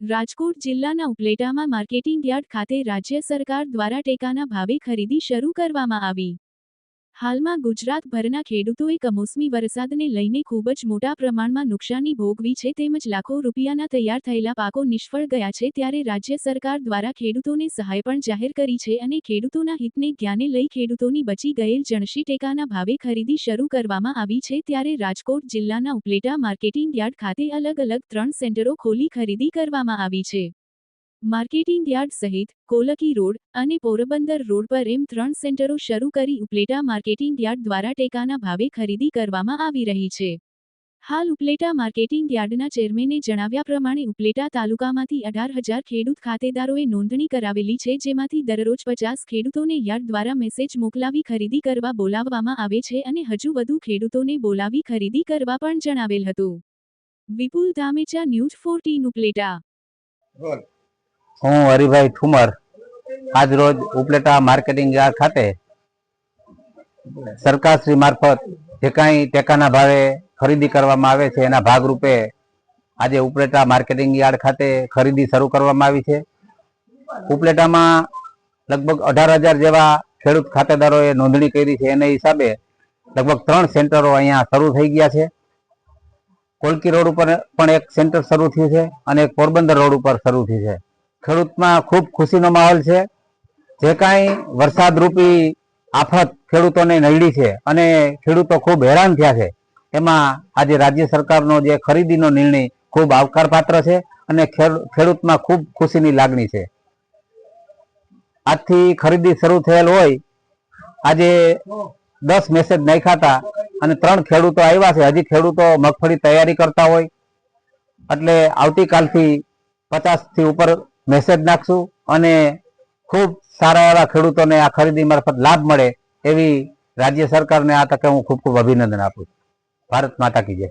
રાજકોટ જિલ્લાના ઉપલેટામાં marketing yard ખાતે રાજ્ય સરકાર દ્વારા ટેકાના ભાવે ખરીદી શરૂ કરવામાં આવી। હાલમાં ગુજરાતભરના ખેડૂતોએ કમોસમી વરસાદને લઈને ખૂબ જ મોટા પ્રમાણમાં નુકસાની ભોગવી છે તેમજ લાખો રૂપિયાના તૈયાર થયેલા પાકો નિષ્ફળ ગયા છે, ત્યારે રાજ્ય સરકાર દ્વારા ખેડૂતોને સહાય પણ જાહેર કરી છે અને ખેડૂતોના હિતને ધ્યાને લઈ ખેડૂતોની બચી ગયેલ જણસી ટેકાના ભાવે ખરીદી શરૂ કરવામાં આવી છે। ત્યારે રાજકોટ જિલ્લાના ઉપલેટા માર્કેટિંગ યાર્ડ ખાતે અલગ અલગ 3 સેન્ટરો ખોલી ખરીદી કરવામાં આવી છે। માર્કેટિંગ યાર્ડ સહિત કોલકી રોડ અને પોરબંદર રોડ પર એમ 3 સેન્ટરો શરૂ કરી ઉપલેટા માર્કેટિંગ યાર્ડ દ્વારા ટેકાના ભાવે ખરીદી કરવામાં આવી રહી છે। હાલ ઉપલેટા માર્કેટિંગ યાર્ડના ચેરમેને જણાવ્યા પ્રમાણે ઉપલેટા તાલુકામાંથી 18,000 ખેડૂત ખાતેદારોએ નોંધણી કરાવેલી છે, જેમાંથી દરરોજ 50 ખેડૂતોને યાર્ડ દ્વારા મેસેજ મોકલાવી ખરીદી કરવા બોલાવવામાં આવે છે અને હજુ વધુ ખેડૂતોને બોલાવી ખરીદી કરવા પણ જણાવેલ હતું। વિપુલ ધામેચા, ન્યૂઝ 14 ઉપલેટા। હું હરિભાઈ ઠુમર આજ રોજ ઉપલેટા માર્કેટિંગ યાર્ડ ખાતે સરકારશ્રી મારફત જે કાંઈ ટેકાના ભાવે ખરીદી કરવામાં આવે છે એના ભાગરૂપે આજે ઉપલેટા માર્કેટિંગ યાર્ડ ખાતે ખરીદી શરૂ કરવામાં આવી છે। ઉપલેટામાં લગભગ 18,000 જેવા ખેડૂત ખાતેદારોએ નોંધણી કરી છે, એને હિસાબે લગભગ 3 સેન્ટરો અહીંયા શરૂ થઈ ગયા છે। કોલકી રોડ ઉપર પણ એક સેન્ટર શરૂ થયું છે અને એક પોરબંદર રોડ ઉપર શરૂ થયું છે। ખેડૂતમાં ખૂબ ખુશીનો માહોલ છે। જે કાંઈ વરસાદ રૂપી આફત ખેડૂતોને નડી છે અને ખેડૂતો ખૂબ હેરાન થયા છે, એમાં આજે રાજ્ય સરકારનો જે ખરીદીનો નિર્ણય ખૂબ આવકારપાત્ર છે અને ખેડૂતમાં ખૂબ ખુશીની લાગણી છે। આજથી ખરીદી શરૂ થયેલ હોય, આજે 10 મેસેજ નાખ્યા હતા અને 3 ખેડૂતો આવ્યા છે। હજી ખેડૂતો મગફળી તૈયારી કરતા હોય એટલે આવતીકાલથી 50 થી ઉપર મેસેજ નાખશું અને ખૂબ સારા એવા ખેડૂતોને આ ખરીદી મારફત લાભ મળે એવી રાજ્ય સરકારને આ તકે હું ખૂબ ખૂબ અભિનંદન આપું છું। ભારત માતા કી જય।